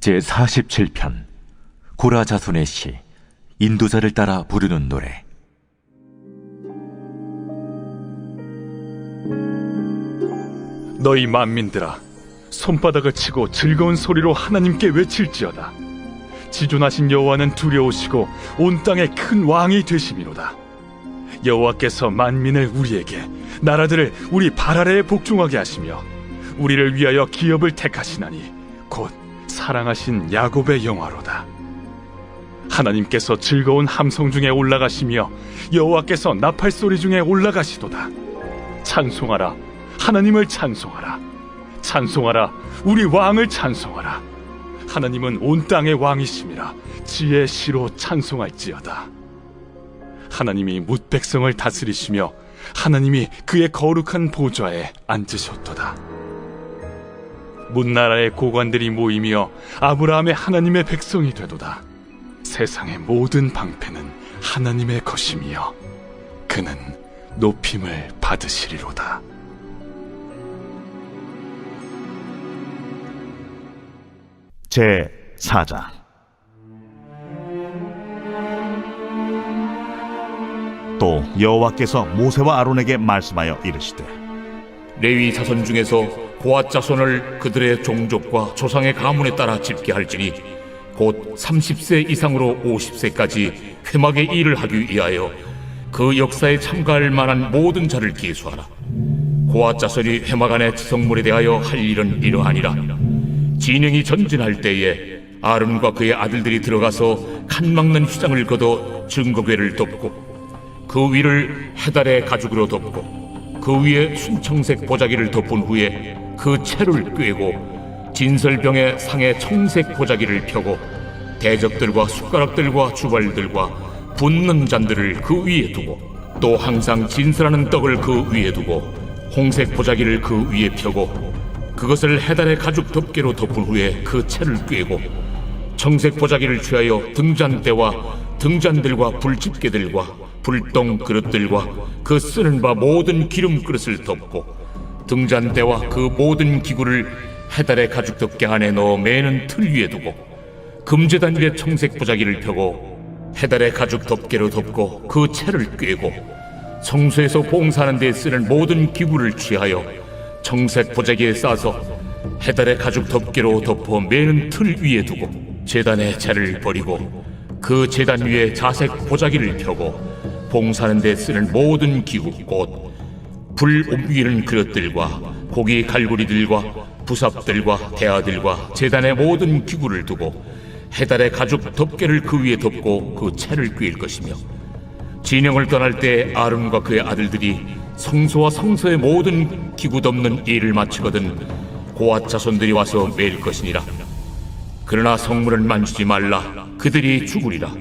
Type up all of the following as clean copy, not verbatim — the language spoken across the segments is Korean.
제47편 고라 자손의 시 인도자를 따라 부르는 노래. 너희 만민들아, 손바닥을 치고 즐거운 소리로 하나님께 외칠지어다. 지존하신 여호와는 두려우시고 온 땅의 큰 왕이 되심이로다. 여호와께서 만민을 우리에게, 나라들을 우리 발 아래에 복종하게 하시며 우리를 위하여 기업을 택하시나니 곧 사랑하신 야곱의 영화로다. 하나님께서 즐거운 함성 중에 올라가시며 여호와께서 나팔 소리 중에 올라가시도다. 찬송하라, 하나님을 찬송하라. 찬송하라, 우리 왕을 찬송하라. 하나님은 온 땅의 왕이심이라. 지혜의 시로 찬송할지어다. 하나님이 뭇 백성을 다스리시며 하나님이 그의 거룩한 보좌에 앉으셨도다. 문나라의 고관들이 모이며 아브라함의 하나님의 백성이 되도다. 세상의 모든 방패는 하나님의 것이며 그는 높임을 받으시리로다. 제4장. 또 여호와께서 모세와 아론에게 말씀하여 이르시되, 레위 자손 중에서 고앗 자손을 그들의 종족과 조상의 가문에 따라 집계할지니 곧 30세 이상으로 50세까지 회막의 일을 하기 위하여 그 역사에 참가할 만한 모든 자를 계수하라. 고앗 자손이 회막 안의 지성물에 대하여 할 일은 이러하니라. 진영이 전진할 때에 아론과 그의 아들들이 들어가서 칸 막는 휘장을 걷어 증거궤를 덮고 그 위를 해달의 가죽으로 덮고 그 위에 순청색 보자기를 덮은 후에 그 채를 꿰고 진설병의 상에 청색 보자기를 펴고 대적들과 숟가락들과 주발들과 붓는 잔들을 그 위에 두고 또 항상 진설하는 떡을 그 위에 두고 홍색 보자기를 그 위에 펴고 그것을 해달의 가죽 덮개로 덮은 후에 그 채를 꿰고 청색 보자기를 취하여 등잔대와 등잔들과 불집게들과 불똥 그릇들과 그 쓰는 바 모든 기름 그릇을 덮고 등잔대와 그 모든 기구를 해달의 가죽 덮개 안에 넣어 매는 틀 위에 두고 금제단 위에 청색 보자기를 펴고 해달의 가죽 덮개로 덮고 그 채를 꿰고 성소에서 봉사하는 데 쓰는 모든 기구를 취하여 청색 보자기에 싸서 해달의 가죽 덮개로 덮어 매는 틀 위에 두고 제단의 채를 버리고 그 제단 위에 자색 보자기를 펴고 봉사하는 데 쓰는 모든 기구 곧 불 옮기는 그릇들과 고기 갈고리들과 부삽들과 대야들과 제단의 모든 기구를 두고 해달의 가죽 덮개를 그 위에 덮고 그 채를 꿰일 것이며 진영을 떠날 때 아론과 그의 아들들이 성소와 성소의 모든 기구 덮는 일을 마치거든 고앗 자손들이 와서 매일 것이니라. 그러나 성물을 만지지 말라. 그들이 죽으리라.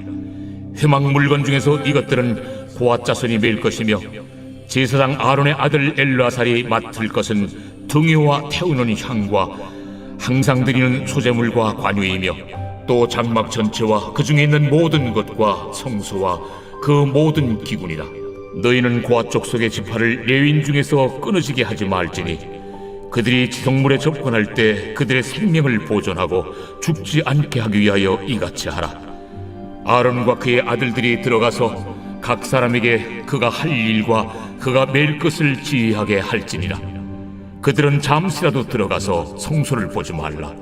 회막 물건 중에서 이것들은 고앗 자손이 매일 것이며 제사장 아론의 아들 엘르아살이 맡을 것은 등유와 태우는 향과 항상 드리는 소제물과 관유이며 또 장막 전체와 그 중에 있는 모든 것과 성소와 그 모든 기구니라. 너희는 고앗 족속의 지파를 레위인 중에서 끊어지게 하지 말지니 그들이 지성물에 접근할 때 그들의 생명을 보존하고 죽지 않게 하기 위하여 이같이 하라. 아론과 그의 아들들이 들어가서 각 사람에게 그가 할 일과 그가 매일 것을 지휘하게 할지니라. 그들은 잠시라도 들어가서 성소를 보지 말라.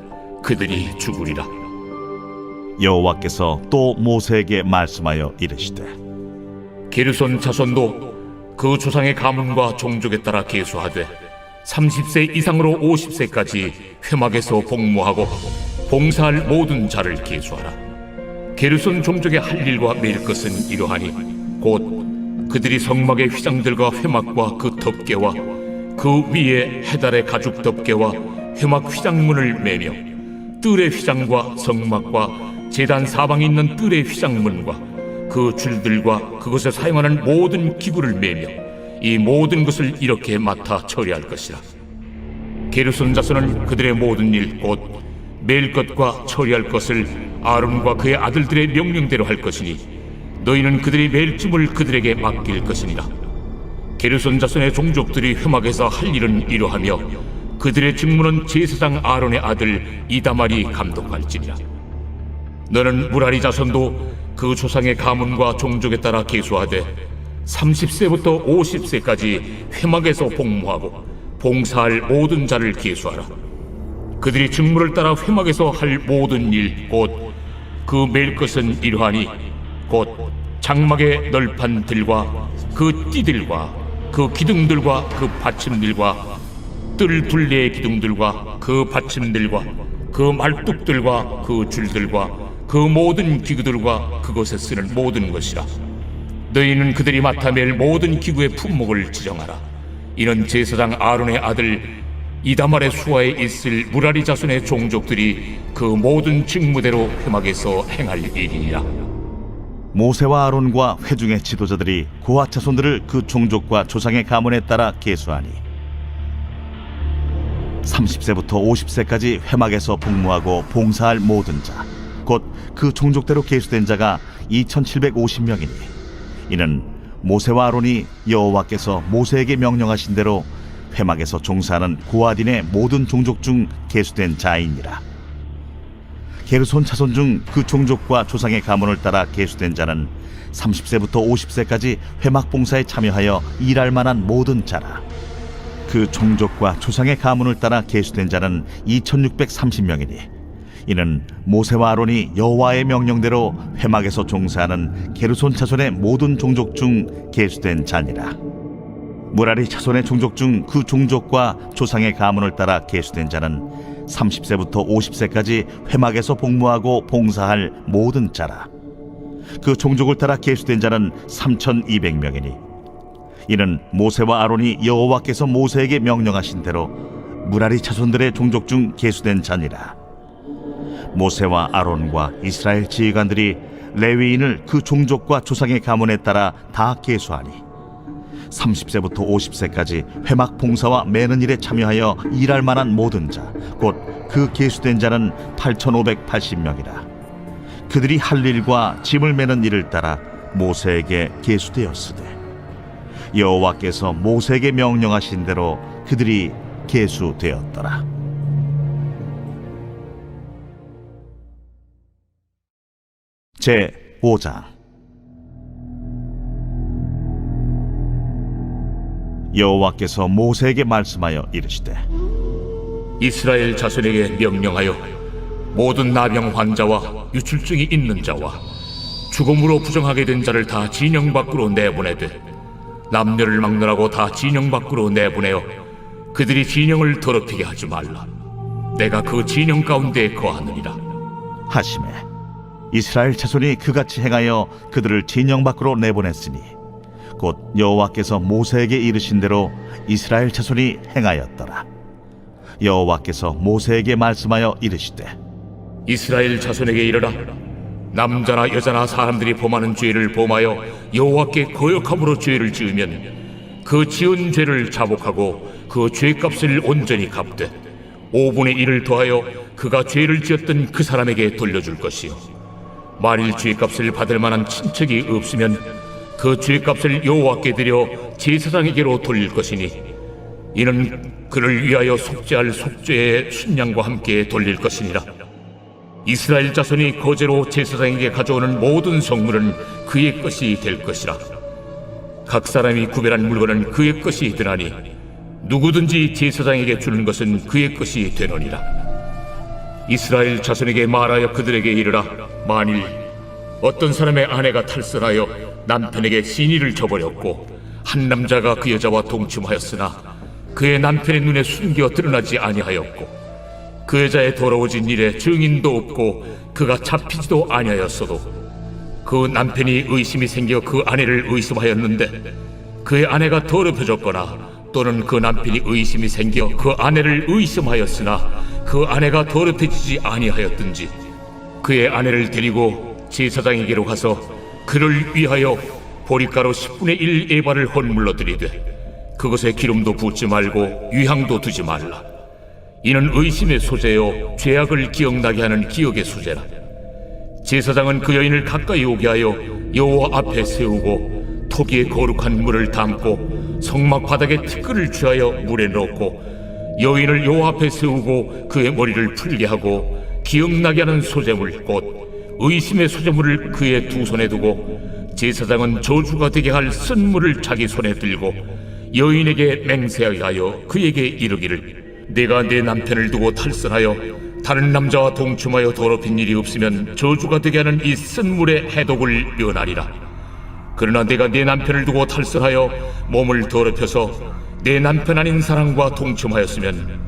그들이 죽으리라. 여호와께서 또 모세에게 말씀하여 이르시되, 게르손 자손도 그 조상의 가문과 종족에 따라 계수하되 30세 이상으로 50세까지 회막에서 복무하고 봉사할 모든 자를 계수하라. 게르손 종족의 할 일과 매일 것은 이러하니 곧 그들이 성막의 휘장들과 회막과 그 덮개와 그 위에 해달의 가죽 덮개와 회막 휘장문을 매며 뜰의 휘장과 성막과 제단 사방에 있는 뜰의 휘장문과 그 줄들과 그것에 사용하는 모든 기구를 매며 이 모든 것을 이렇게 맡아 처리할 것이라. 게르손 자손은 그들의 모든 일 곧 매일 것과 처리할 것을 아론과 그의 아들들의 명령대로 할 것이니 너희는 그들이 매일 짐을 그들에게 맡길 것이니라. 게르손 자손의 종족들이 회막에서 할 일은 이러하며 그들의 직무는 제사장 아론의 아들 이다말이 감독할지니라. 너는 무라리 자손도 그 조상의 가문과 종족에 따라 계수하되 30세부터 50세까지 회막에서 복무하고 봉사할 모든 자를 계수하라. 그들이 직무를 따라 회막에서 할 모든 일 곧 그 맬 것은 이러하니 곧 장막의 널판 들과 그 띠들과 그 기둥들과 그 받침들과 뜰 둘레의 기둥들과 그 받침들과 그 말뚝들과 그 줄들과 그 모든 기구들과 그것에 쓰는 모든 것이라. 너희는 그들이 맡아 맬 모든 기구의 품목을 지정하라. 이는 제사장 아론의 아들 이다말의 수하에 있을 무라리 자손의 종족들이 그 모든 직무대로 회막에서 행할 일이니라. 모세와 아론과 회중의 지도자들이 고핫 자손들을 그 종족과 조상의 가문에 따라 계수하니 30세부터 50세까지 회막에서 복무하고 봉사할 모든 자 곧 그 종족대로 계수된 자가 2750명이니 이는 모세와 아론이 여호와께서 모세에게 명령하신 대로 회막에서 종사하는 고핫인의 모든 종족 중 계수된 자이니라. 게르손 자손 중 그 종족과 조상의 가문을 따라 계수된 자는 30세부터 50세까지 회막 봉사에 참여하여 일할 만한 모든 자라. 그 종족과 조상의 가문을 따라 계수된 자는 2630명이니 이는 모세와 아론이 여호와의 명령대로 회막에서 종사하는 게르손 자손의 모든 종족 중 계수된 자니라. 무라리 자손의 종족 중 그 종족과 조상의 가문을 따라 계수된 자는 30세부터 50세까지 회막에서 복무하고 봉사할 모든 자라. 그 종족을 따라 계수된 자는 3200명이니 이는 모세와 아론이 여호와께서 모세에게 명령하신 대로 무라리 자손들의 종족 중 계수된 자니라. 모세와 아론과 이스라엘 지휘관들이 레위인을 그 종족과 조상의 가문에 따라 다 계수하니 30세부터 50세까지 회막 봉사와 매는 일에 참여하여 일할 만한 모든 자 곧 그 계수된 자는 8580명이라. 그들이 할 일과 짐을 매는 일을 따라 모세에게 계수되었으되 여호와께서 모세에게 명령하신 대로 그들이 계수되었더라. 제 5장. 여호와께서 모세에게 말씀하여 이르시되 이스라엘 자손에게 명령하여 모든 나병 환자와 유출증이 있는 자와 죽음으로 부정하게 된 자를 다 진영 밖으로 내보내되 남녀를 막론하고 다 진영 밖으로 내보내어 그들이 진영을 더럽히게 하지 말라. 내가 그 진영 가운데 거하느니라 하시매 이스라엘 자손이 그같이 행하여 그들을 진영 밖으로 내보냈으니 곧 여호와께서 모세에게 이르신 대로 이스라엘 자손이 행하였더라. 여호와께서 모세에게 말씀하여 이르시되 이스라엘 자손에게 이르라. 남자나 여자나 사람들이 범하는 죄를 범하여 여호와께 거역함으로 죄를 지으면 그 지은 죄를 자복하고 그 죄값을 온전히 갚되 5분의 1을 더하여 그가 죄를 지었던 그 사람에게 돌려줄 것이요 만일 죄값을 받을 만한 친척이 없으면 그 죄값을 여호와께 드려 제사장에게로 돌릴 것이니 이는 그를 위하여 속죄할 속죄의 순양과 함께 돌릴 것이니라. 이스라엘 자손이 거제로 제사장에게 가져오는 모든 성물은 그의 것이 될 것이라. 각 사람이 구별한 물건은 그의 것이 되나니 누구든지 제사장에게 주는 것은 그의 것이 되느니라. 이스라엘 자손에게 말하여 그들에게 이르라. 만일 어떤 사람의 아내가 탈선하여 남편에게 신의를 저버렸고 한 남자가 그 여자와 동침하였으나 그의 남편의 눈에 숨겨 드러나지 아니하였고 그 여자의 더러워진 일에 증인도 없고 그가 잡히지도 아니하였어도 그 남편이 의심이 생겨 그 아내를 의심하였는데 그의 아내가 더럽혀졌거나 또는 그 남편이 의심이 생겨 그 아내를 의심하였으나 그 아내가 더럽혀지지 아니하였든지 그의 아내를 데리고 제사장에게로 가서 그를 위하여 보리가루 10분의 1 에바를 헌물로 드리되 그것에 기름도 붓지 말고 유향도 두지 말라. 이는 의심의 소재요 죄악을 기억나게 하는 기억의 소재라. 제사장은 그 여인을 가까이 오게 하여 여호와 앞에 세우고 토기에 거룩한 물을 담고 성막 바닥에 티끌을 취하여 물에 넣고 여인을 여호와 앞에 세우고 그의 머리를 풀게 하고 기억나게 하는 소제물 곧 의심의 소제물을 그의 두 손에 두고 제사장은 저주가 되게 할 쓴물을 자기 손에 들고 여인에게 맹세하게 하여 그에게 이르기를 내가 내 남편을 두고 탈선하여 다른 남자와 동침하여 더럽힌 일이 없으면 저주가 되게 하는 이 쓴물의 해독을 면하리라. 그러나 내가 내 남편을 두고 탈선하여 몸을 더럽혀서 내 남편 아닌 사람과 동침하였으면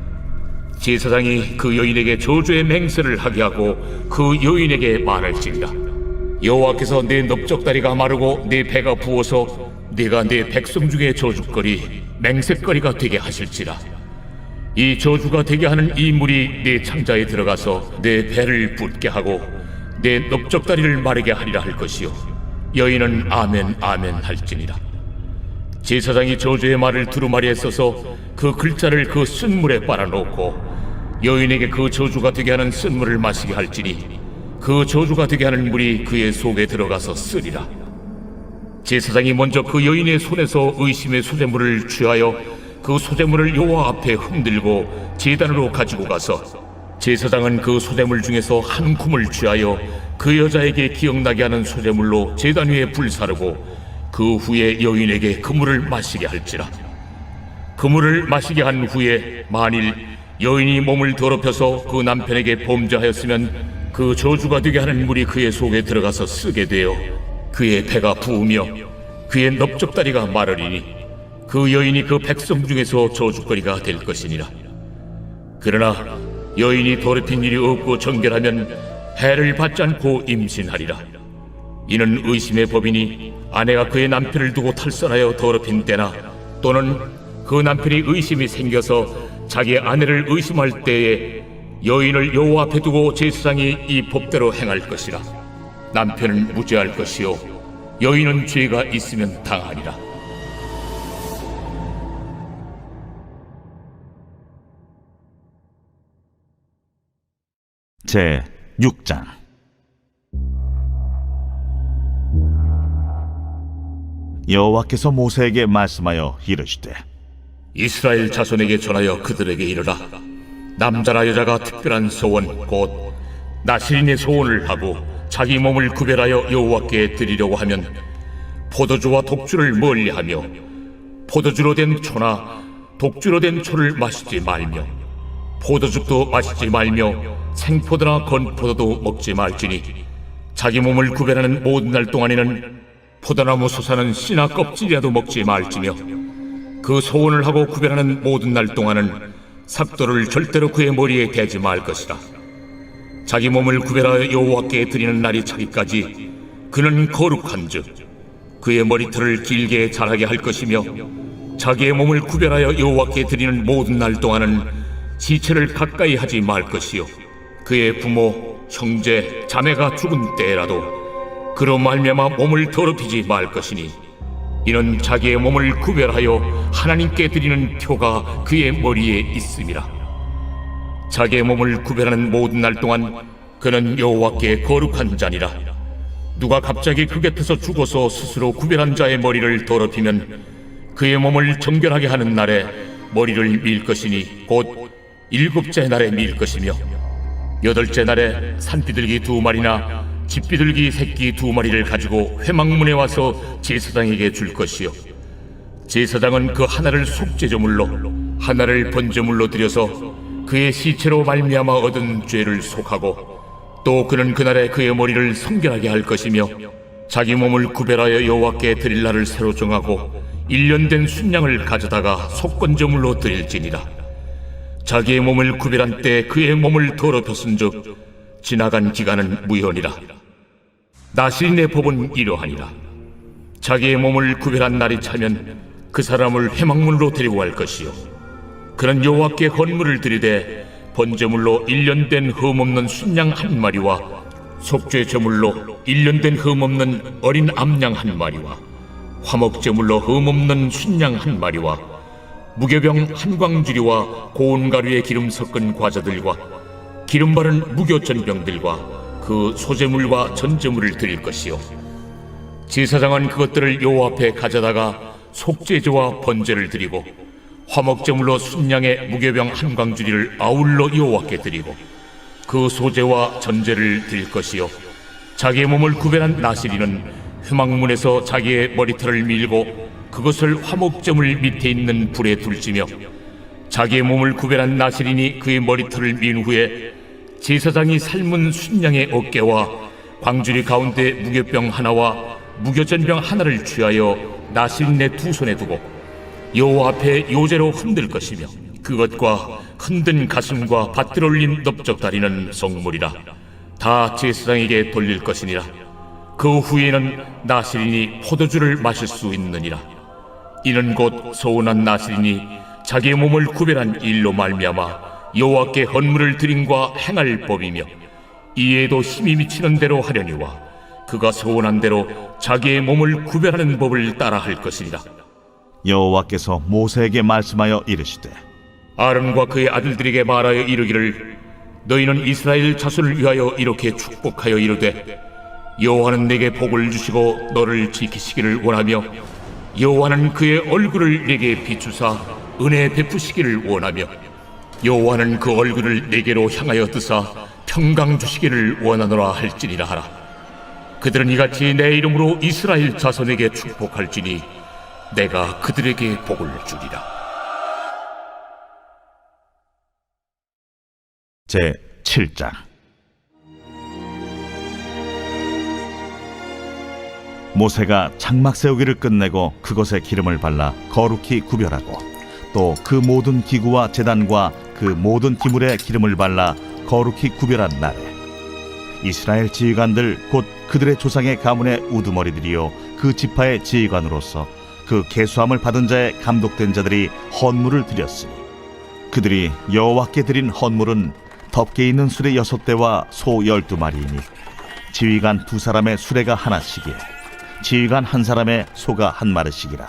제사장이 그 여인에게 저주의 맹세를 하게 하고 그 여인에게 말할지니라. 여호와께서 내 넓적다리가 마르고 내 배가 부어서 내가 내 백성 중에 저주거리 맹세거리가 되게 하실지라. 이 저주가 되게 하는 이 물이 내 창자에 들어가서 내 배를 붓게 하고 내 넓적다리를 마르게 하리라 할 것이요 여인은 아멘 아멘 할지니라. 제사장이 저주의 말을 두루마리에 써서 그 글자를 그 쓴물에 빨아놓고 여인에게 그 저주가 되게 하는 쓴물을 마시게 할지니 그 저주가 되게 하는 물이 그의 속에 들어가서 쓰리라. 제사장이 먼저 그 여인의 손에서 의심의 소제물을 취하여 그 소제물을 여호와 앞에 흔들고 제단으로 가지고 가서 제사장은 그 소제물 중에서 한 쿰을 취하여 그 여자에게 기억나게 하는 소제물로 제단 위에 불사르고 그 후에 여인에게 그 물을 마시게 할지라. 그 물을 마시게 한 후에 만일 여인이 몸을 더럽혀서 그 남편에게 범죄하였으면 그 저주가 되게 하는 물이 그의 속에 들어가서 쓰게 되어 그의 배가 부으며 그의 넓적다리가 마르리니 그 여인이 그 백성 중에서 저주거리가 될 것이니라. 그러나 여인이 더럽힌 일이 없고 정결하면 해를 받지 않고 임신하리라. 이는 의심의 법이니 아내가 그의 남편을 두고 탈선하여 더럽힌 때나 또는 그 남편이 의심이 생겨서 자기 아내를 의심할 때에 여인을 여호와 앞에 두고 제사장이 이 법대로 행할 것이라. 남편은 무죄할 것이요 여인은 죄가 있으면 당하리라. 제 6장. 여호와께서 모세에게 말씀하여 이르시되 이스라엘 자손에게 전하여 그들에게 이르라. 남자나 여자가 특별한 소원 곧 나실인의 소원을 하고 자기 몸을 구별하여 여호와께 드리려고 하면 포도주와 독주를 멀리하며 포도주로 된 초나 독주로 된 초를 마시지 말며 포도즙도 마시지 말며 생포도나 건포도도 먹지 말지니 자기 몸을 구별하는 모든 날 동안에는 포도나무 솟아는 씨나 껍질이라도 먹지 말지며 그 소원을 하고 구별하는 모든 날 동안은 삭도를 절대로 그의 머리에 대지 말 것이라. 자기 몸을 구별하여 여호와께 드리는 날이 차기까지 그는 거룩한즉 그의 머리털을 길게 자라게 할 것이며 자기의 몸을 구별하여 여호와께 드리는 모든 날 동안은 시체를 가까이 하지 말 것이요 그의 부모, 형제, 자매가 죽은 때라도 그로 말미암아 몸을 더럽히지 말 것이니 이는 자기의 몸을 구별하여 하나님께 드리는 표가 그의 머리에 있음이라. 자기의 몸을 구별하는 모든 날 동안 그는 여호와께 거룩한 자니라. 누가 갑자기 그 곁에서 죽어서 스스로 구별한 자의 머리를 더럽히면 그의 몸을 정결하게 하는 날에 머리를 밀 것이니 곧 7째 날에 밀 것이며 8째 날에 산비둘기 2마리나 집비둘기 새끼 2마리를 가지고 회막문에 와서 제사장에게 줄 것이요 제사장은 그 하나를 속죄제물로 하나를 번제물로 드려서 그의 시체로 말미암아 얻은 죄를 속하고 또 그는 그날에 그의 머리를 성결하게 할 것이며 자기 몸을 구별하여 여호와께 드릴 날을 새로 정하고 1년 된 순양을 가져다가 속건제물로 드릴지니라. 자기의 몸을 구별한 때 그의 몸을 더럽혔은즉 지나간 기간은 무효니라. 나실인의 법은 이러하니라. 자기의 몸을 구별한 날이 차면 그 사람을 회막문으로 데리고 갈 것이요 그는 여호와께 헌물을 드리되 번제물로 1년 된 흠없는 순양 1마리와 속죄제물로 1년 된 흠없는 어린 암양 1마리와 화목제물로 흠없는 순양 1마리와 무교병 1광주리와 고운 가루에 기름 섞은 과자들과 기름 바른 무교전병들과 그 소제물과 전제물을 드릴 것이요 제사장은 그것들을 여호와 앞에 가져다가 속죄제와 번제를 드리고 화목제물로 순양의 무교병 한 광주리를 아울러 여호와께 드리고 그 소제와 전제를 드릴 것이요 자기의 몸을 구별한 나시리는 회막문에서 자기의 머리털을 밀고 그것을 화목제물 밑에 있는 불에 둘지며 자기의 몸을 구별한 나시린이 그의 머리털을 민 후에 제사장이 삶은 순양의 어깨와 광주리 가운데 무교병 하나와 무교전병 하나를 취하여 나시린의 두 손에 두고 여호와 앞에 요제로 흔들 것이며 그것과 흔든 가슴과 밭들 올린 넓적다리는 성물이라 다 제사장에게 돌릴 것이니라. 그 후에는 나시린이 포도주를 마실 수 있느니라. 이는 곧 서운한 나시린이 자기의 몸을 구별한 일로 말미암아 여호와께 헌물을 드림과 행할 법이며 이에도 힘이 미치는 대로 하려니와 그가 서운한 대로 자기의 몸을 구별하는 법을 따라 할 것이니라. 여호와께서 모세에게 말씀하여 이르시되 아론과 그의 아들들에게 말하여 이르기를 너희는 이스라엘 자손을 위하여 이렇게 축복하여 이르되 여호와는 내게 복을 주시고 너를 지키시기를 원하며 여호와는 그의 얼굴을 내게 비추사 은혜 베푸시기를 원하며 여호와는 그 얼굴을 내게로 향하여 뜨사 평강 주시기를 원하노라 할지니라 하라. 그들은 이같이 내 이름으로 이스라엘 자손에게 축복할지니 내가 그들에게 복을 주리라. 제 7장. 모세가 장막 세우기를 끝내고 그것에 기름을 발라 거룩히 구별하고 또 그 모든 기구와 제단과 그 모든 기물에 기름을 발라 거룩히 구별한 날에 이스라엘 지휘관들 곧 그들의 조상의 가문의 우두머리들이요 그 지파의 지휘관으로서 그 계수함을 받은 자의 감독된 자들이 헌물을 드렸으니 그들이 여호와께 드린 헌물은 덮개 있는 수레 6대와 소 12마리이니 지휘관 2사람의 수레가 하나씩이요 지휘관 1사람의 소가 1마리씩이라.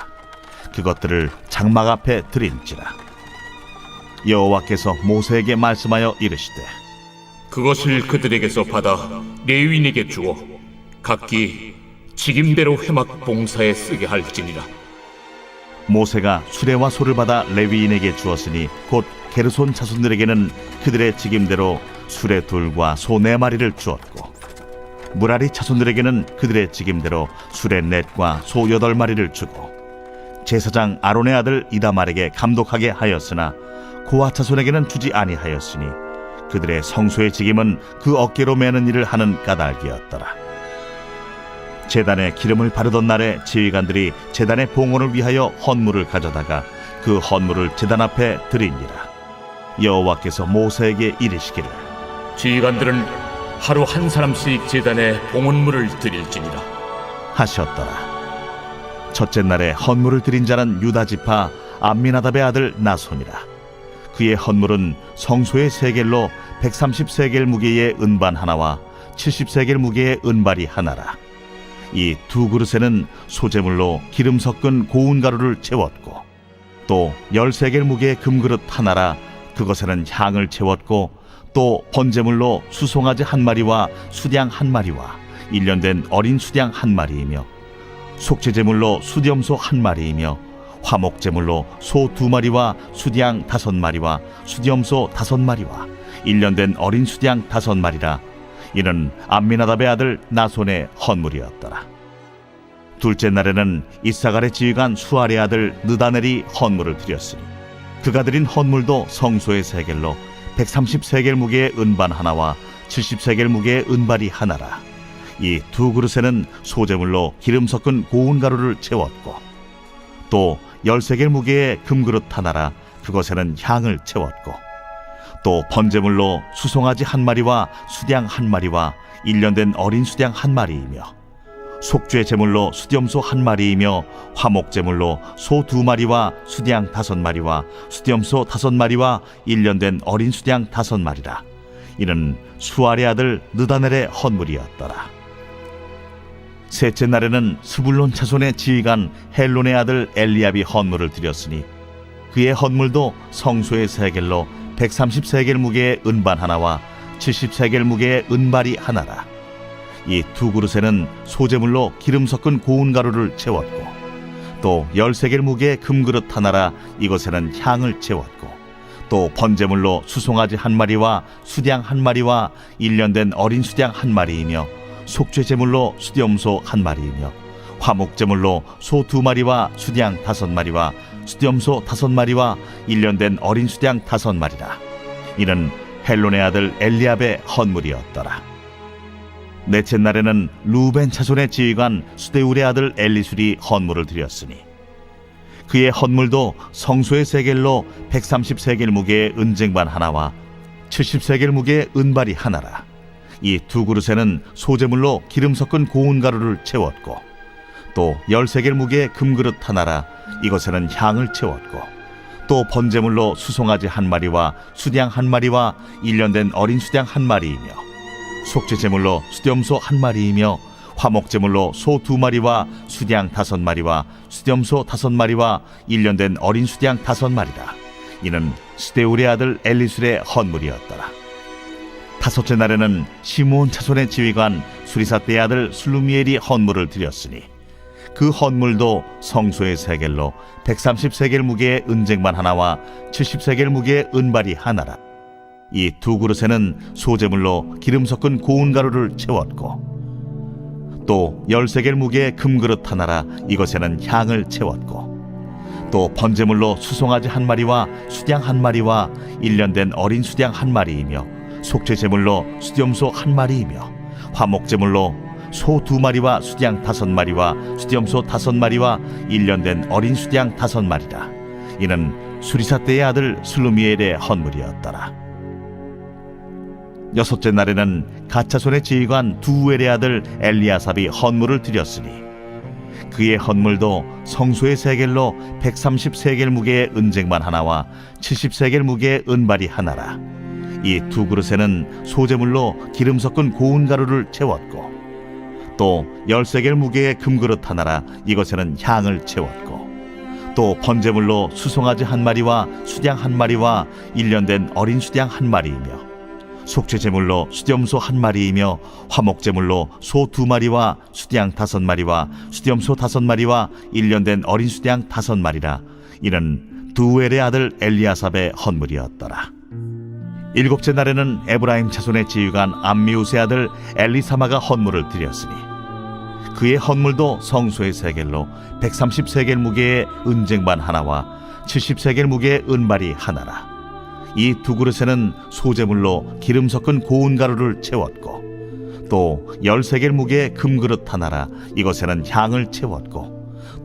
그것들을 장막 앞에 드린지라. 여호와께서 모세에게 말씀하여 이르시되 그것을 그들에게서 받아 레위인에게 주어 각기 직임대로 회막 봉사에 쓰게 할지니라. 모세가 수레와 소를 받아 레위인에게 주었으니 곧 게르손 자손들에게는 그들의 직임대로 수레 2과 소 4마리를 주었고 무라리 자손들에게는 그들의 직임대로 수레 4과 소 8마리를 주고 제사장 아론의 아들 이다말에게 감독하게 하였으나 고아 자손에게는 주지 아니하였으니 그들의 성소의 직임은 그 어깨로 매는 일을 하는 까닭이었더라. 제단에 기름을 바르던 날에 지휘관들이 제단의 봉헌을 위하여 헌물을 가져다가 그 헌물을 제단 앞에 드리니라. 여호와께서 모세에게 이르시기를 지휘관들은 하루 한 사람씩 제단에 봉헌물을 드릴지니라 하셨더라. 첫째 날에 헌물을 드린 자는 유다 지파 암미나답의 아들 나손이라. 그의 헌물은 성소의 세겔로 130세겔 무게의 은반 하나와 70세겔 무게의 은발이 하나라. 이 2그릇에는 소재물로 기름 섞은 고운 가루를 채웠고 또 10세겔 무게의 금그릇 하나라. 그것에는 향을 채웠고 또 번제물로 수송아지 1마리와 수양 1마리와 1년 된 어린 수양 1마리이며 속죄제물로 수염소 1마리이며 화목제물로 소 2마리와 수양 5마리와 수염소 5마리와 1년 된 어린 수양 5마리라. 이는 암미나답의 아들 나손의 헌물이었더라. 둘째 날에는 이사갈의 지휘관 수알의 아들 느다넬이 헌물을 드렸으니 그가 드린 헌물도 성소의 세겔로 130세겔 무게의 은반 하나와 70세겔 무게의 은발이 하나라. 이 2그릇에는 소재물로 기름 섞은 고운 가루를 채웠고 또 10세겔 무게의 금그릇 하나라. 그것에는 향을 채웠고 또 번제물로 수송아지 1마리와 수양 1마리와 1년 된 어린 수양 1마리이며 속죄 제물로 수염소 1마리이며 화목제물로 소 2마리와 수양 5마리와 수염소 5마리와 1년 된 어린 수양 5마리라. 이는 수알의 아들 느다넬의 헌물이었더라. 셋째 날에는 스불론 자손의 지휘관 헬론의 아들 엘리압이 헌물을 드렸으니 그의 헌물도 성소의 세겔로 130세겔 무게의 은반 하나와 70세겔 무게의 은발이 하나라. 이 2그릇에는 소재물로 기름 섞은 고운 가루를 채웠고 또 13개를 무게의 금그릇 하나라 이것에는 향을 채웠고 또 번제물로 수송아지 한 마리와 수양 한 마리와 1년 된 어린 수양 한 마리이며 속죄제물로 수염소 한 마리이며 화목제물로 소 2마리와 수양 5마리와 수염소 5마리와 1년 된 어린 수양 5마리라. 이는 헬론의 아들 엘리압의 헌물이었더라. 넷째 날에는 루벤 자손의 지휘관 수데울의 아들 엘리술이 헌물을 드렸으니 그의 헌물도 성소의 세겔로 130세겔 무게의 은쟁반 하나와 70세겔 무게의 은발이 하나라. 이 두 그릇에는 소제물로 기름 섞은 고운 가루를 채웠고 또 13개를 무게의 금그릇 하나라 이것에는 향을 채웠고 또 번제물로 수송아지 한 마리와 수양 한 마리와 1년 된 어린 수양 한 마리이며 속죄제물로 수염소 한 마리이며 화목제물로 소 2마리와 수양 5마리와 수염소 5마리와 1년 된 어린 수양 5마리라. 이는 스데울의 아들 엘리술의 헌물이었더라. 다섯째 날에는 시므온 자손의 지휘관 수리사떼의 아들 슬루미엘이 헌물을 드렸으니 그 헌물도 성소의 세겔로 130세겔 무게의 은쟁반 하나와 70세겔 무게의 은발이 하나라. 이 두 그릇에는 소제물로 기름 섞은 고운 가루를 채웠고 또 13개를 무게의 금그릇 하나라 이것에는 향을 채웠고 또 번제물로 수송아지 한 마리와 수양 한 마리와 1년 된 어린 수양 한 마리이며 속죄제물로 수염소 한 마리이며 화목제물로 소 2마리와 수양 5마리와 수염소 5마리와 1년 된 어린 수양 5마리라. 이는 수리사떼의 아들 슬루미엘의 헌물이었더라. 여섯째 날에는 갓자손의 지휘관 두엘의 아들 엘리아삽이 헌물을 드렸으니 그의 헌물도 성소의 세겔로 130세겔 무게의 은쟁반 하나와 70세겔 무게의 은발이 하나라. 이 두 그릇에는 소제물로 기름 섞은 고운 가루를 채웠고 또 13개를 무게의 금그릇 하나라 이것에는 향을 채웠고 또 번제물로 수송아지 한 마리와 수양 한 마리와 1년 된 어린 수양 한 마리이며 속죄제물로 수염소 한 마리이며 화목제물로 소 2마리와 수양 5마리와 수염소 5마리와 1년 된 어린 수양 5마리라. 이는 두엘의 아들 엘리아삽의 헌물이었더라. 일곱째 날에는 에브라임 자손의 지휘관 암미우스의 아들 엘리사마가 헌물을 드렸으니 그의 헌물도 성소의 세겔로 130세겔 무게의 은쟁반 하나와 70세겔 무게의 은발이 하나라. 이 두 그릇에는 소제물로 기름 섞은 고운 가루를 채웠고 또 13개를 무게의 금그릇 하나라 이것에는 향을 채웠고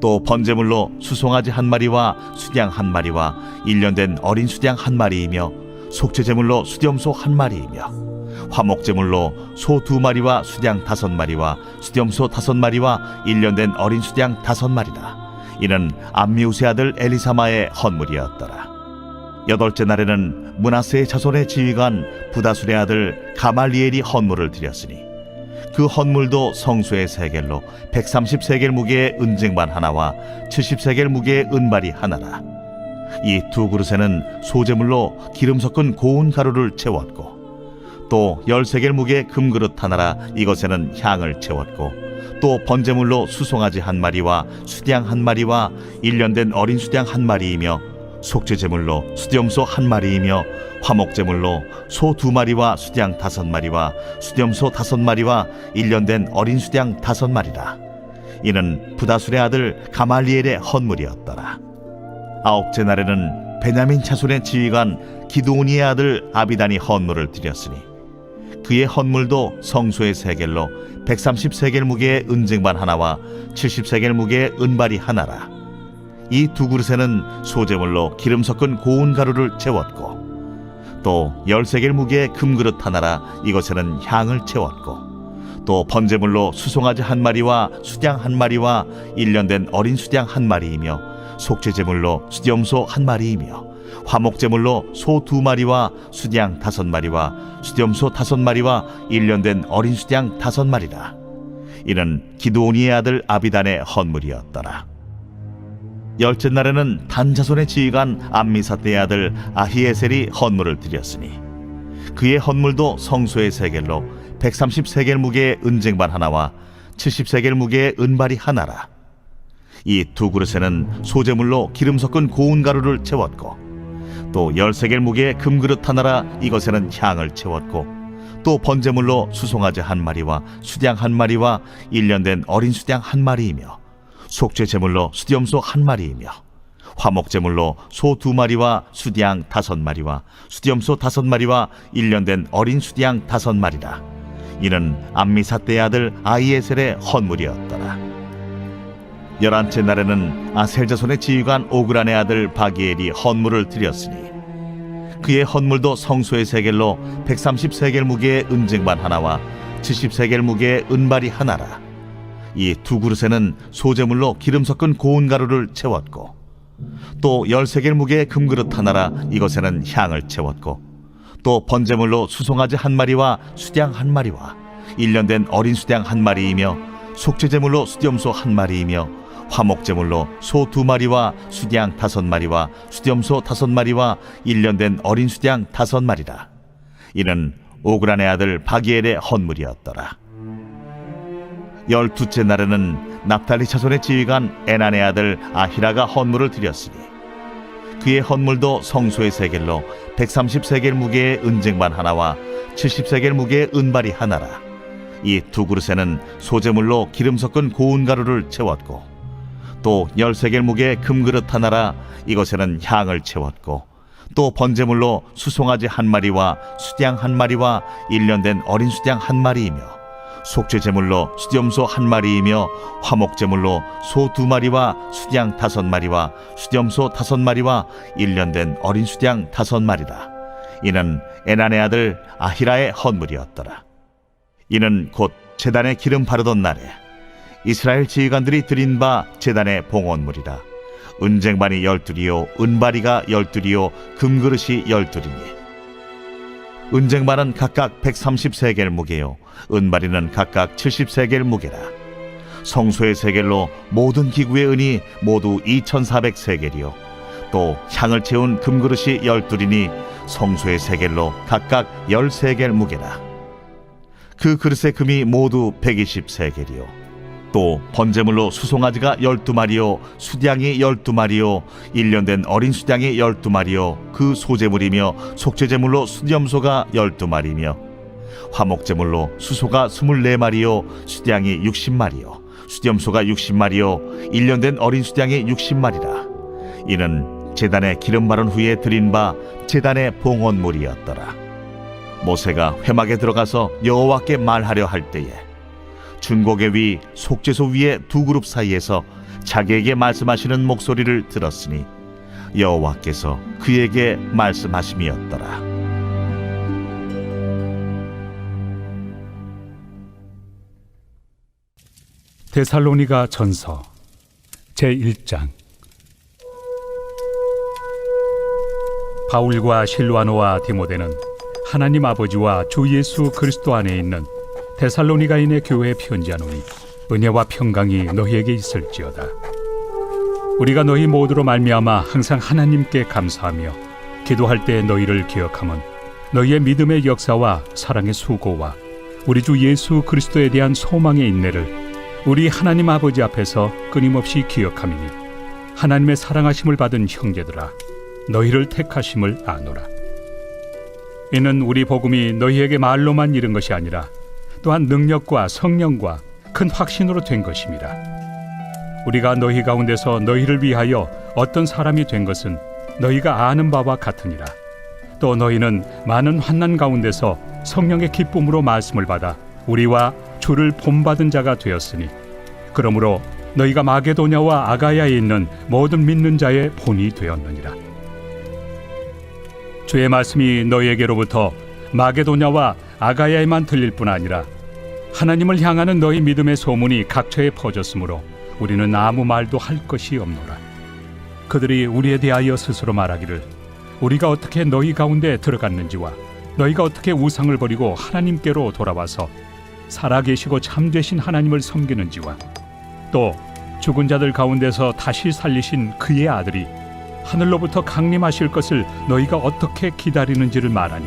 또 번제물로 수송아지 한 마리와 수양 한 마리와 1년 된 어린 수양 한 마리이며 속죄제물로 수염소 한 마리이며 화목제물로 소 2마리와 수양 5마리와 수염소 5마리와 1년 된 어린 수양 5마리라. 이는 암미우스의 아들 엘리사마의 헌물이었더라. 여덟째 날에는 므낫세의 자손의 지휘관 부다술의 아들 가말리엘이 헌물을 드렸으니 그 헌물도 성소의 세겔로 130세겔 무게의 은쟁반 하나와 70세겔 무게의 은발이 하나라. 이 두 그릇에는 소제물로 기름 섞은 고운 가루를 채웠고 또 13개를 무게의 금그릇 하나라 이것에는 향을 채웠고 또 번제물로 수송아지 한 마리와 수양 한 마리와 1년 된 어린 수양 한 마리이며 속죄제물로 수염소 한 마리이며 화목제물로 소 2마리와 수양 5마리와 수염소 5마리와 1년 된 어린 수양 5마리라. 이는 부다술의 아들 가말리엘의 헌물이었더라. 아홉째 날에는 베냐민 자손의 지휘관 기드오니의 아들 아비단이 헌물을 드렸으니 그의 헌물도 성소의 세겔로 130세겔 무게의 은쟁반 하나와 70세겔 무게의 은발이 하나라. 이 두 그릇에는 소제물로 기름 섞은 고운 가루를 채웠고 또 13개를 무게의 금그릇 하나라 이것에는 향을 채웠고 또 번제물로 수송아지 한 마리와 수양 한 마리와 1년 된 어린 수양 한 마리이며 속죄제물로 수염소 한 마리이며 화목제물로 소 2마리와 수양 5마리와 수염소 5마리와 1년 된 어린 수양 5마리라. 이는 기드오니의 아들 아비단의 헌물이었더라. 열째 날에는 단 자손의 지휘관 암미사떼의 아들 아히에셀이 헌물을 드렸으니 그의 헌물도 성소의 세겔로 130세겔 무게의 은쟁반 하나와 70세겔 무게의 은발이 하나라. 이 두 그릇에는 소재물로 기름 섞은 고운 가루를 채웠고, 또 13겔 무게의 금그릇 하나라 이것에는 향을 채웠고, 또 번제물로 수송아지 한 마리와 수양 한 마리와 1년 된 어린 수양 한 마리이며, 속죄 제물로 수염소 한 마리이며, 화목제물로 소 2마리와 수양 5마리와 수염소 5마리와 1년 된 어린 수양 5마리라. 이는 암미사대의 아들 아히에셀의 헌물이었더라. 11째 날에는 아셀 자손의 지휘관 오그란의 아들 바기엘이 헌물을 드렸으니, 그의 헌물도 성소의 세겔로 130세겔 무게의 은쟁반 하나와 70세겔 무게의 은발이 하나라. 이 두 그릇에는 소재물로 기름 섞은 고운 가루를 채웠고, 또 13겔 무게의 금그릇 하나라 이것에는 향을 채웠고, 또 번제물로 수송아지 한 마리와 수양 한 마리와 1년 된 어린 수양 한 마리이며, 속죄제물로 수염소 한 마리이며, 화목제물로 소 2마리와 수양 5마리와 수염소 5마리와 1년 된 어린 수양 5마리라. 이는 오그란의 아들 바기엘의 헌물이었더라. 12째 날에는 납달리 자손의 지휘관 에난의 아들 아히라가 헌물을 드렸으니, 그의 헌물도 성소의 세겔로 130세겔 무게의 은쟁반 하나와 70세겔 무게의 은발이 하나라. 이 두 그릇에는 소재물로 기름 섞은 고운 가루를 채웠고, 또 10세겔 무게의 금그릇 하나라 이것에는 향을 채웠고, 또 번제물로 수송아지 한 마리와 수양 한 마리와 1년 된 어린 수양 한 마리이며, 속죄제물로 수염소 한 마리이며, 화목제물로 소 2마리와 수양 5마리와 수염소 5마리와 1년 된 어린 수양 5마리라. 이는 에난의 아들 아히라의 헌물이었더라. 이는 곧 제단에 기름 바르던 날에 이스라엘 지휘관들이 드린 바 제단의 봉헌물이라. 은쟁반이 12이요 은바리가 12이요 금그릇이 12이니, 은쟁반은 각각 130세겔 무게요 은바리는 각각 70세겔 무게라. 성소의 세겔로 모든 기구의 은이 모두 2400세겔이요 또 향을 채운 금그릇이 12이니 성소의 세겔로 각각 10세겔 무게라. 그 그릇의 금이 모두 120세겔이요 또 번제물로 수송아지가 12마리요 수양이 12마리요 1년 된 어린 수양이 12마리요 그 소제물이며, 속죄제물로 수염소가 12마리며, 화목제물로 수소가 24마리요 수양이 60마리요 수염소가 60마리요 1년 된 어린 수양이 60마리라. 이는 제단에 기름 바른 후에 드린 바 제단의 봉헌물이었더라. 모세가 회막에 들어가서 여호와께 말하려 할 때에 중고개 위 속죄소 위에 두 그룹 사이에서 자기에게 말씀하시는 목소리를 들었으니, 여호와께서 그에게 말씀하심이었더라. 데살로니가 전서 제1장. 바울과 실와노와 디모데는 하나님 아버지와 주 예수 그리스도 안에 있는 데살로니가인의 교회에 편지하노니, 은혜와 평강이 너희에게 있을지어다. 우리가 너희 모두로 말미암아 항상 하나님께 감사하며 기도할 때 너희를 기억함은 너희의 믿음의 역사와 사랑의 수고와 우리 주 예수 그리스도에 대한 소망의 인내를 우리 하나님 아버지 앞에서 끊임없이 기억함이니, 하나님의 사랑하심을 받은 형제들아, 너희를 택하심을 아노라. 이는 우리 복음이 너희에게 말로만 이른 것이 아니라 또한 능력과 성령과 큰 확신으로 된 것임이라. 우리가 너희 가운데서 너희를 위하여 어떤 사람이 된 것은 너희가 아는 바와 같으니라. 또 너희는 많은 환난 가운데서 성령의 기쁨으로 말씀을 받아 우리와 주를 본받은 자가 되었으니, 그러므로 너희가 마게도냐와 아가야에 있는 모든 믿는 자의 본이 되었느니라. 주의 말씀이 너희에게로부터 마게도냐와 아가야에만 들릴 뿐 아니라 하나님을 향하는 너희 믿음의 소문이 각처에 퍼졌으므로 우리는 아무 말도 할 것이 없노라. 그들이 우리에 대하여 스스로 말하기를, 우리가 어떻게 너희 가운데 들어갔는지와 너희가 어떻게 우상을 버리고 하나님께로 돌아와서 살아계시고 참되신 하나님을 섬기는지와 또 죽은 자들 가운데서 다시 살리신 그의 아들이 하늘로부터 강림하실 것을 너희가 어떻게 기다리는지를 말하니,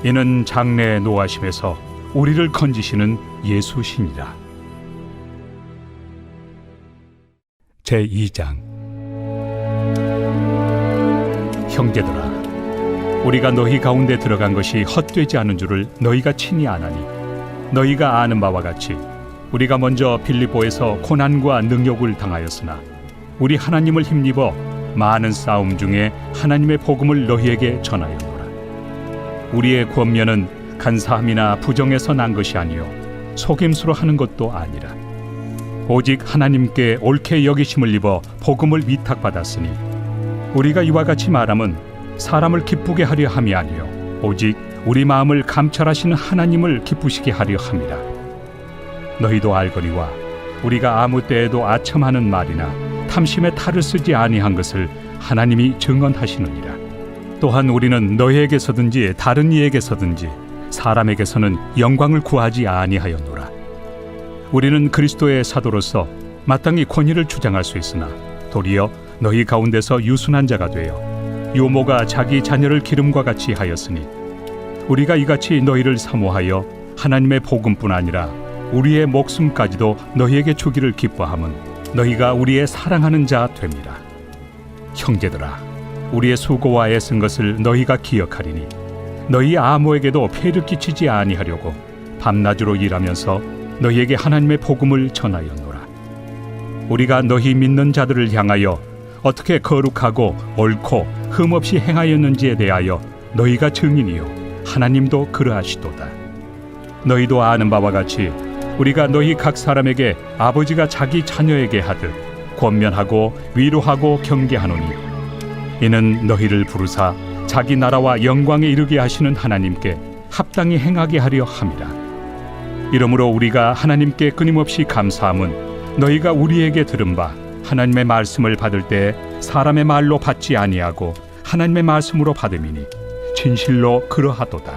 이는 장래의 노하심에서 우리를 건지시는 예수시니라. 제2장. 형제들아, 우리가 너희 가운데 들어간 것이 헛되지 않은 줄을 너희가 친히 아나니, 너희가 아는 바와 같이 우리가 먼저 빌립보에서 고난과 능욕을 당하였으나 우리 하나님을 힘입어 많은 싸움 중에 하나님의 복음을 너희에게 전하였노라. 우리의 권면은 간사함이나 부정에서 난 것이 아니요 속임수로 하는 것도 아니라 오직 하나님께 옳게 여기심을 입어 복음을 위탁받았으니, 우리가 이와 같이 말함은 사람을 기쁘게 하려 함이 아니요 오직 우리 마음을 감찰하시는 하나님을 기쁘시게 하려 함이라. 너희도 알거니와 우리가 아무 때에도 아첨하는 말이나 탐심의 탈을 쓰지 아니한 것을 하나님이 증언하시느니라. 또한 우리는 너희에게서든지 다른 이에게서든지 사람에게서는 영광을 구하지 아니하였노라. 우리는 그리스도의 사도로서 마땅히 권위를 주장할 수 있으나 도리어 너희 가운데서 유순한 자가 되어 요모가 자기 자녀를 기름과 같이 하였으니, 우리가 이같이 너희를 사모하여 하나님의 복음뿐 아니라 우리의 목숨까지도 너희에게 주기를 기뻐함은 너희가 우리의 사랑하는 자 됨이라. 형제들아, 우리의 수고와 애쓴 것을 너희가 기억하리니 너희 아무에게도 폐를 끼치지 아니하려고 밤낮으로 일하면서 너희에게 하나님의 복음을 전하였노라. 우리가 너희 믿는 자들을 향하여 어떻게 거룩하고 옳고 흠없이 행하였는지에 대하여 너희가 증인이요 하나님도 그러하시도다. 너희도 아는 바와 같이 우리가 너희 각 사람에게 아버지가 자기 자녀에게 하듯 권면하고 위로하고 경계하노니, 이는 너희를 부르사 자기 나라와 영광에 이르게 하시는 하나님께 합당히 행하게 하려 함이라. 이러므로 우리가 하나님께 끊임없이 감사함은 너희가 우리에게 들은 바 하나님의 말씀을 받을 때 사람의 말로 받지 아니하고 하나님의 말씀으로 받음이니 진실로 그러하도다.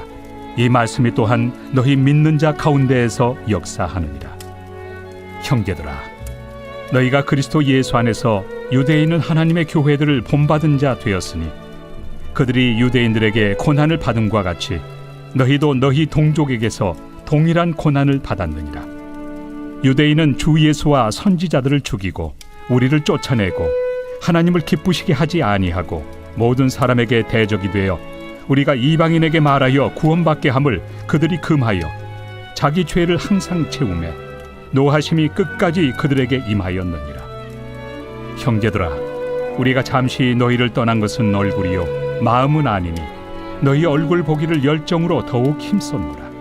이 말씀이 또한 너희 믿는 자 가운데에서 역사하느니라. 형제들아, 너희가 그리스도 예수 안에서 유대인은 하나님의 교회들을 본받은 자 되었으니, 그들이 유대인들에게 고난을 받음과 같이 너희도 너희 동족에게서 동일한 고난을 받았느니라. 유대인은 주 예수와 선지자들을 죽이고 우리를 쫓아내고 하나님을 기쁘시게 하지 아니하고 모든 사람에게 대적이 되어 우리가 이방인에게 말하여 구원받게 함을 그들이 금하여 자기 죄를 항상 채우매 노하심이 끝까지 그들에게 임하였느니라. 형제들아, 우리가 잠시 너희를 떠난 것은 얼굴이요 마음은 아니니 너희 얼굴 보기를 열정으로 더욱 힘썼노라.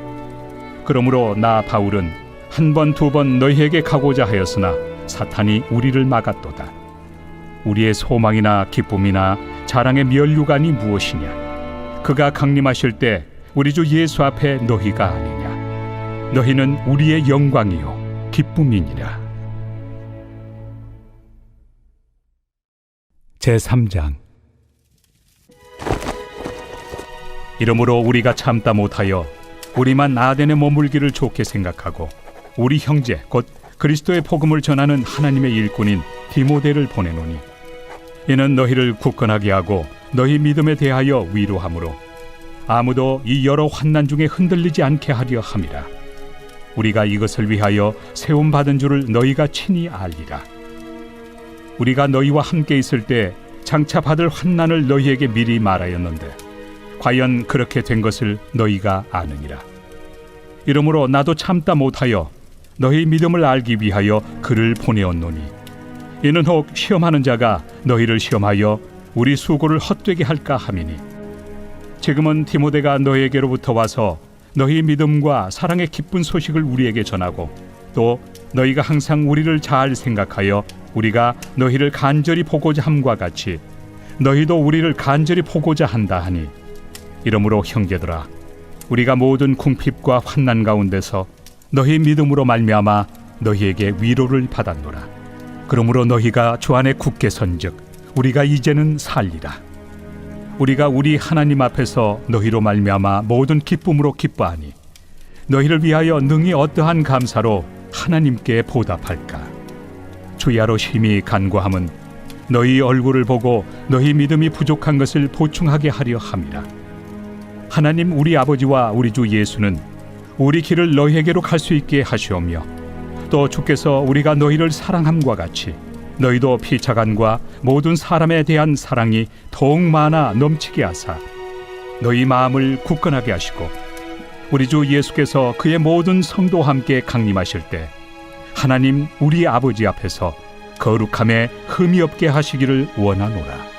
그러므로 나 바울은 한 번 두 번 너희에게 가고자 하였으나 사탄이 우리를 막았도다. 우리의 소망이나 기쁨이나 자랑의 면류관이 무엇이냐? 그가 강림하실 때 우리 주 예수 앞에 너희가 아니냐? 너희는 우리의 영광이요 기쁨이니라. 제3장. 이러므로 우리가 참다 못하여 우리만 아덴에 머물기를 좋게 생각하고 우리 형제 곧 그리스도의 복음을 전하는 하나님의 일꾼인 디모데를 보내노니, 이는 너희를 굳건하게 하고 너희 믿음에 대하여 위로하므로 아무도 이 여러 환난 중에 흔들리지 않게 하려 함이라. 우리가 이것을 위하여 세움 받은 줄을 너희가 친히 알리라. 우리가 너희와 함께 있을 때 장차 받을 환난을 너희에게 미리 말하였는데 과연 그렇게 된 것을 너희가 아느니라. 이러므로 나도 참다 못하여 너희 믿음을 알기 위하여 글을 보내었노니, 이는 혹 시험하는 자가 너희를 시험하여 우리 수고를 헛되게 할까 함이니, 지금은 디모데가 너희에게로부터 와서 너희 믿음과 사랑의 기쁜 소식을 우리에게 전하고 또 너희가 항상 우리를 잘 생각하여 우리가 너희를 간절히 보고자 함과 같이 너희도 우리를 간절히 보고자 한다 하니, 이러므로 형제들아, 우리가 모든 궁핍과 환난 가운데서 너희 믿음으로 말미암아 너희에게 위로를 받았노라. 그러므로 너희가 주 안에 굳게 선즉 우리가 이제는 살리라. 우리가 우리 하나님 앞에서 너희로 말미암아 모든 기쁨으로 기뻐하니 너희를 위하여 능히 어떠한 감사로 하나님께 보답할까? 주야로 심히 간구함은 너희 얼굴을 보고 너희 믿음이 부족한 것을 보충하게 하려 함이라. 하나님 우리 아버지와 우리 주 예수는 우리 길을 너희에게로 갈 수 있게 하시오며, 또 주께서 우리가 너희를 사랑함과 같이 너희도 피차간과 모든 사람에 대한 사랑이 더욱 많아 넘치게 하사 너희 마음을 굳건하게 하시고 우리 주 예수께서 그의 모든 성도와 함께 강림하실 때 하나님 우리 아버지 앞에서 거룩함에 흠이 없게 하시기를 원하노라.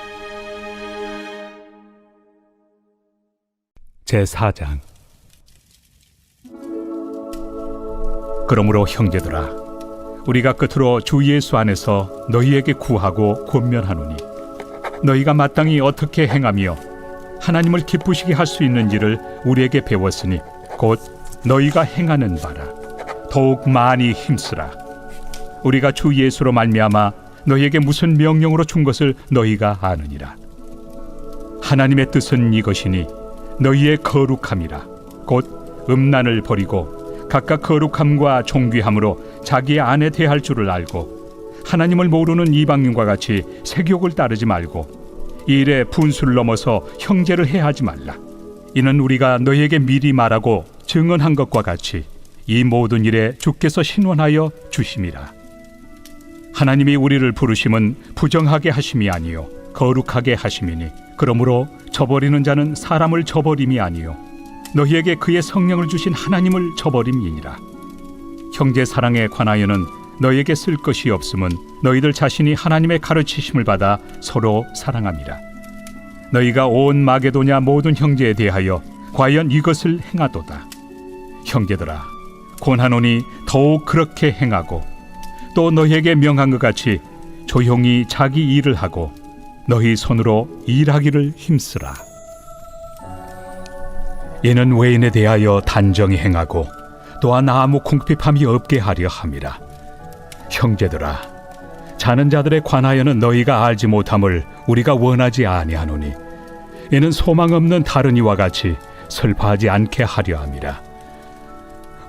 제4장. 그러므로 형제들아, 우리가 끝으로 주 예수 안에서 너희에게 구하고 권면하노니 너희가 마땅히 어떻게 행하며 하나님을 기쁘시게 할 수 있는지를 우리에게 배웠으니 곧 너희가 행하는 바라. 더욱 많이 힘쓰라. 우리가 주 예수로 말미암아 너희에게 무슨 명령으로 준 것을 너희가 아느니라. 하나님의 뜻은 이것이니 너희의 거룩함이라. 곧 음란을 버리고 각각 거룩함과 존귀함으로 자기의 아내 대할 줄을 알고 하나님을 모르는 이방인과 같이 세욕을 따르지 말고 이 일에 분수를 넘어서 형제를 해하지 말라. 이는 우리가 너희에게 미리 말하고 증언한 것과 같이 이 모든 일에 주께서 신원하여 주심이라. 하나님이 우리를 부르심은 부정하게 하심이 아니요 거룩하게 하심이니 그러므로 저버리는 자는 사람을 저버림이 아니요 너희에게 그의 성령을 주신 하나님을 저버림이니라. 형제 사랑에 관하여는 너희에게 쓸 것이 없음은 너희들 자신이 하나님의 가르치심을 받아 서로 사랑함이라. 너희가 온 마게도냐 모든 형제에 대하여 과연 이것을 행하도다. 형제들아, 권하노니 더욱 그렇게 행하고 또 너희에게 명한 것 같이 조용히 자기 일을 하고 너희 손으로 일하기를 힘쓰라. 이는 외인에 대하여 단정히 행하고 또한 아무 궁핍함이 없게 하려 함이라. 형제들아, 자는 자들에 관하여는 너희가 알지 못함을 우리가 원하지 아니하노니 이는 소망 없는 다른 이와 같이 슬퍼하지 않게 하려 함이라.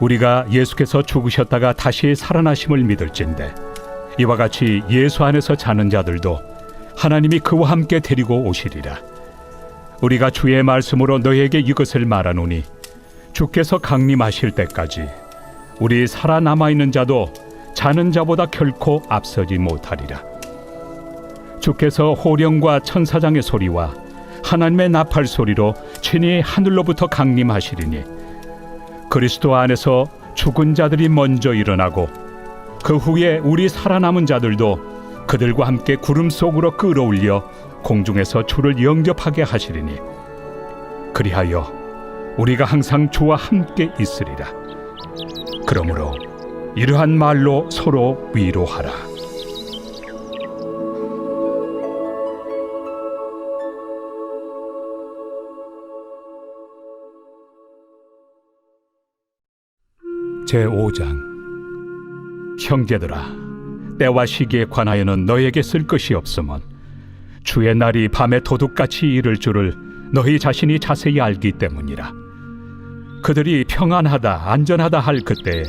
우리가 예수께서 죽으셨다가 다시 살아나심을 믿을진대 이와 같이 예수 안에서 자는 자들도 하나님이 그와 함께 데리고 오시리라. 우리가 주의 말씀으로 너희에게 이것을 말하노니 주께서 강림하실 때까지 우리 살아남아 있는 자도 자는 자보다 결코 앞서지 못하리라. 주께서 호령과 천사장의 소리와 하나님의 나팔 소리로 친히 하늘로부터 강림하시리니 그리스도 안에서 죽은 자들이 먼저 일어나고 그 후에 우리 살아남은 자들도 그들과 함께 구름 속으로 끌어올려 공중에서 주를 영접하게 하시리니 그리하여 우리가 항상 주와 함께 있으리라. 그러므로 이러한 말로 서로 위로하라. 제5장. 형제들아, 때와 시기에 관하여는 너희에게 쓸 것이 없음은 주의 날이 밤에 도둑같이 이를 줄을 너희 자신이 자세히 알기 때문이라. 그들이 평안하다 안전하다 할 그때에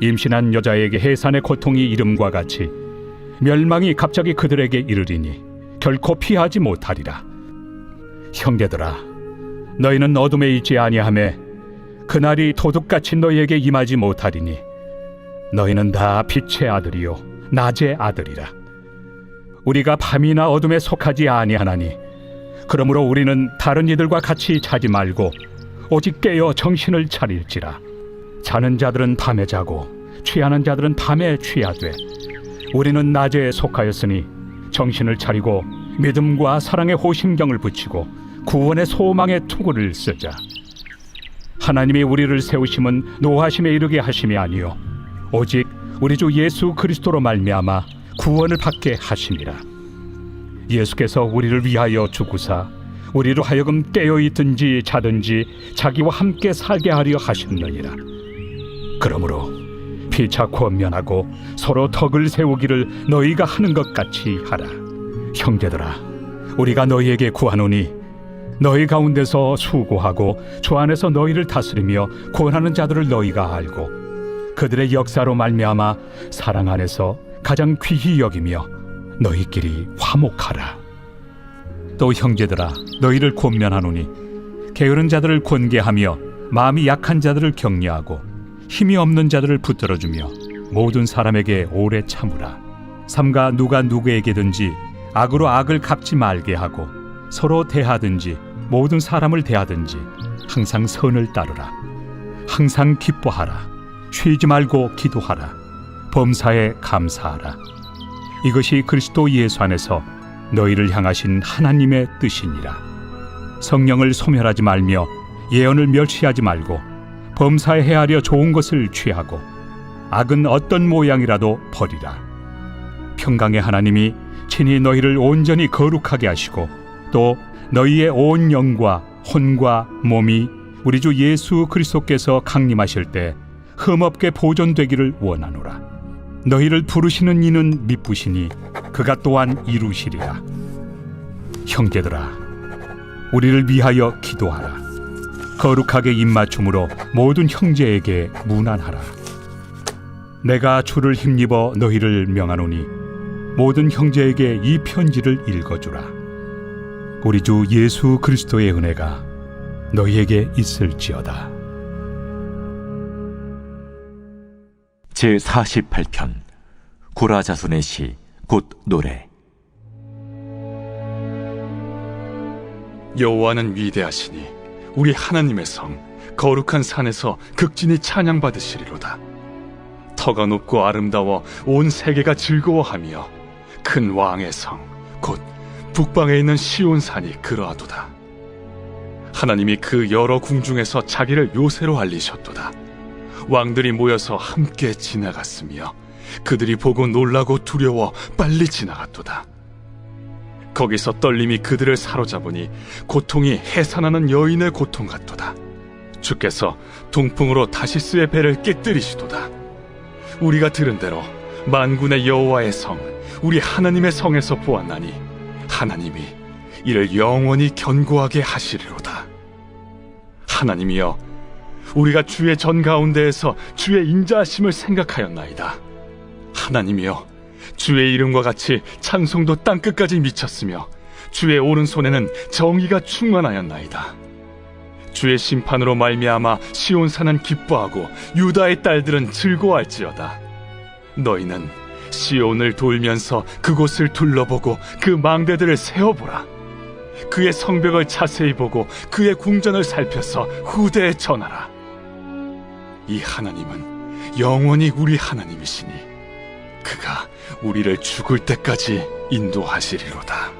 임신한 여자에게 해산의 고통이 이름과 같이 멸망이 갑자기 그들에게 이르리니 결코 피하지 못하리라. 형제들아, 너희는 어둠에 있지 아니하매 그날이 도둑같이 너희에게 임하지 못하리니 너희는 다 빛의 아들이요 낮의 아들이라. 우리가 밤이나 어둠에 속하지 아니하나니 그러므로 우리는 다른 이들과 같이 자지 말고 오직 깨어 정신을 차릴지라. 자는 자들은 밤에 자고 취하는 자들은 밤에 취하되 우리는 낮에 속하였으니 정신을 차리고 믿음과 사랑의 호심경을 붙이고 구원의 소망의 투구를 쓰자. 하나님이 우리를 세우심은 노하심에 이르게 하심이 아니요 오직 우리 주 예수 그리스도로 말미암아 구원을 받게 하심이라. 예수께서 우리를 위하여 죽으사 우리로 하여금 깨어있든지 자든지 자기와 함께 살게 하려 하셨느니라. 그러므로 피차 권면하고 서로 덕을 세우기를 너희가 하는 것 같이 하라. 형제들아, 우리가 너희에게 구하노니 너희 가운데서 수고하고 주 안에서 너희를 다스리며 권하는 자들을 너희가 알고 그들의 역사로 말미암아 사랑 안에서 가장 귀히 여기며 너희끼리 화목하라. 또 형제들아, 너희를 권면하노니 게으른 자들을 권계하며 마음이 약한 자들을 격려하고 힘이 없는 자들을 붙들어주며 모든 사람에게 오래 참으라. 삼가 누가 누구에게든지 악으로 악을 갚지 말게 하고 서로 대하든지 모든 사람을 대하든지 항상 선을 따르라. 항상 기뻐하라. 쉬지 말고 기도하라. 범사에 감사하라. 이것이 그리스도 예수 안에서 너희를 향하신 하나님의 뜻이니라. 성령을 소멸하지 말며 예언을 멸시하지 말고 범사에 헤아려 좋은 것을 취하고 악은 어떤 모양이라도 버리라. 평강의 하나님이 친히 너희를 온전히 거룩하게 하시고 또 너희의 온 영과 혼과 몸이 우리 주 예수 그리스도께서 강림하실 때 흠없게 보존되기를 원하노라. 너희를 부르시는 이는 미쁘시니 그가 또한 이루시리라. 형제들아, 우리를 위하여 기도하라. 거룩하게 입맞춤으로 모든 형제에게 문안하라. 내가 주를 힘입어 너희를 명하노니 모든 형제에게 이 편지를 읽어주라. 우리 주 예수 그리스도의 은혜가 너희에게 있을지어다. 제48편 고라 자손의 시 곧 노래. 여호와는 위대하시니 우리 하나님의 성 거룩한 산에서 극진히 찬양받으시리로다. 터가 높고 아름다워 온 세계가 즐거워하며 큰 왕의 성 곧 북방에 있는 시온산이 그러하도다. 하나님이 그 여러 궁중에서 자기를 요새로 알리셨도다. 왕들이 모여서 함께 지나갔으며 그들이 보고 놀라고 두려워 빨리 지나갔도다. 거기서 떨림이 그들을 사로잡으니 고통이 해산하는 여인의 고통 같도다. 주께서 동풍으로 다시스의 배를 깨뜨리시도다. 우리가 들은 대로 만군의 여호와의 성 우리 하나님의 성에서 보았나니 하나님이 이를 영원히 견고하게 하시리로다. 하나님이여, 우리가 주의 전 가운데에서 주의 인자하심을 생각하였나이다. 하나님이여, 주의 이름과 같이 찬송도 땅끝까지 미쳤으며 주의 오른손에는 정의가 충만하였나이다. 주의 심판으로 말미암아 시온산은 기뻐하고 유다의 딸들은 즐거워할지어다. 너희는 시온을 돌면서 그곳을 둘러보고 그 망대들을 세어보라. 그의 성벽을 자세히 보고 그의 궁전을 살펴서 후대에 전하라. 이 하나님은 영원히 우리 하나님이시니 그가 우리를 죽을 때까지 인도하시리로다.